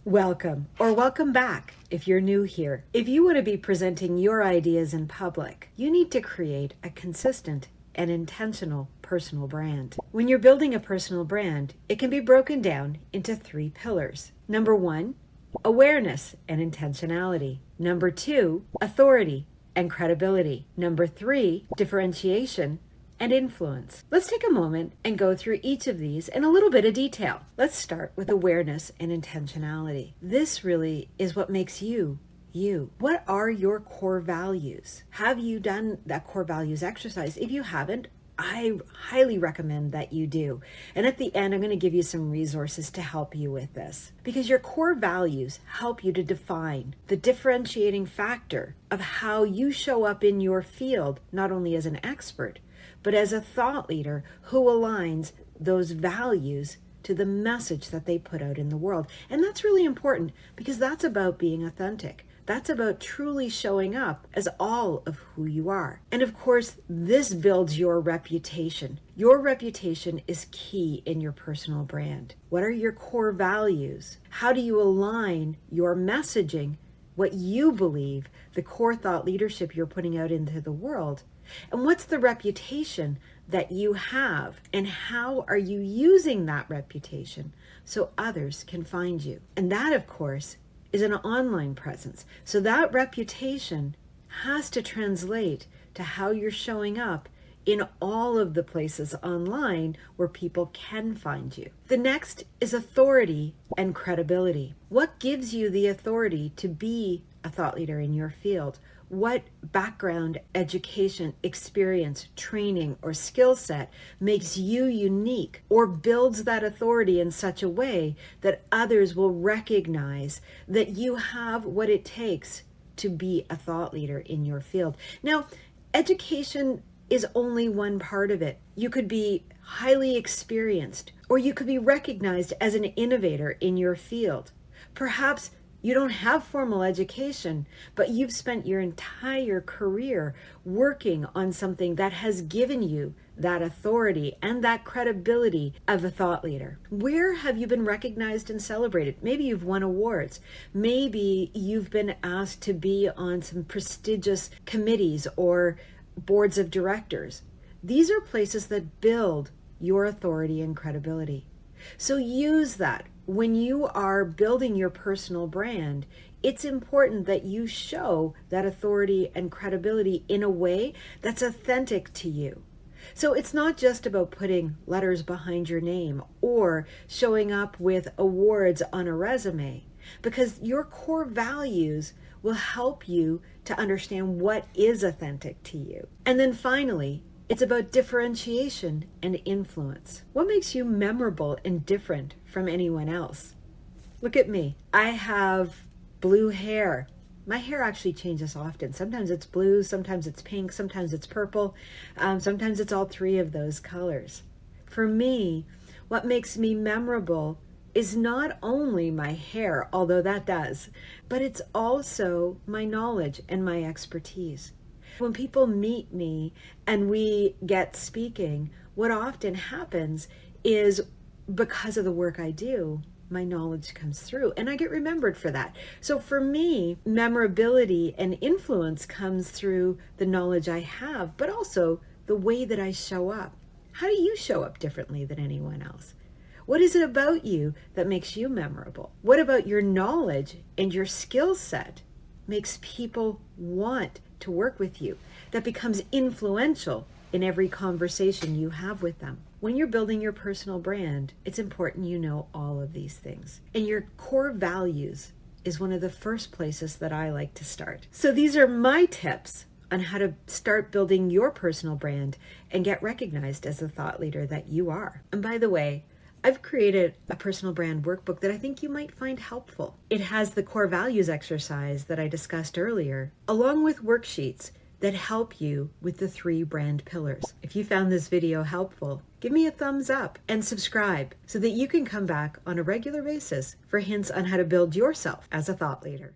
Welcome or welcome back if you're new here. If you want to be presenting your ideas in public, you need to create a consistent and intentional personal brand. When you're building a personal brand, it can be broken down into 3 pillars. Number 1, awareness and intentionality. Number 2, authority and credibility. Number 3, differentiation and influence. Let's take a moment and go through each of these in a little bit of detail. Let's start with awareness and intentionality. This really is what makes you, you. What are your core values? Have you done that core values exercise? If you haven't, I highly recommend that you do. And at the end, I'm going to give you some resources to help you with this. Because your core values help you to define the differentiating factor of how you show up in your field, not only as an expert, but as a thought leader who aligns those values to the message that they put out in the world. And that's really important because that's about being authentic. That's about truly showing up as all of who you are. And of course, this builds your reputation. Your reputation is key in your personal brand. What are your core values? How do you align your messaging, what you believe, the core thought leadership you're putting out into the world? And what's the reputation that you have? And how are you using that reputation so others can find you? And that, of course, is an online presence. So that reputation has to translate to how you're showing up in all of the places online where people can find you. The next is authority and credibility. What gives you the authority to be a thought leader in your field? What background, education, experience, training, or skill set makes you unique or builds that authority in such a way that others will recognize that you have what it takes to be a thought leader in your field? Now, education is only one part of it. You could be highly experienced, or you could be recognized as an innovator in your field. Perhaps you don't have formal education, but you've spent your entire career working on something that has given you that authority and that credibility of a thought leader. Where have you been recognized and celebrated? Maybe you've won awards. Maybe you've been asked to be on some prestigious committees or boards of directors. These are places that build your authority and credibility. So use that. When you are building your personal brand, it's important that you show that authority and credibility in a way that's authentic to you. So it's not just about putting letters behind your name or showing up with awards on a resume, because your core values will help you to understand what is authentic to you. And then finally, it's about differentiation and influence. What makes you memorable and different from anyone else? Look at me. I have blue hair. My hair actually changes often. Sometimes it's blue, sometimes it's pink, sometimes it's purple, sometimes it's all 3 of those colors. For me, what makes me memorable is not only my hair, although that does, but it's also my knowledge and my expertise. When people meet me and we get speaking, what often happens is because of the work I do, my knowledge comes through and I get remembered for that. So for me, memorability and influence comes through the knowledge I have, but also the way that I show up. How do you show up differently than anyone else? What is it about you that makes you memorable? What about your knowledge and your skill set makes people want to work with you, that becomes influential in every conversation you have with them? When you're building your personal brand, it's important you know all of these things. And your core values is one of the first places that I like to start. So these are my tips on how to start building your personal brand and get recognized as the thought leader that you are. And by the way, I've created a personal brand workbook that I think you might find helpful. It has the core values exercise that I discussed earlier, along with worksheets that help you with the 3 brand pillars. If you found this video helpful, give me a thumbs up and subscribe so that you can come back on a regular basis for hints on how to build yourself as a thought leader.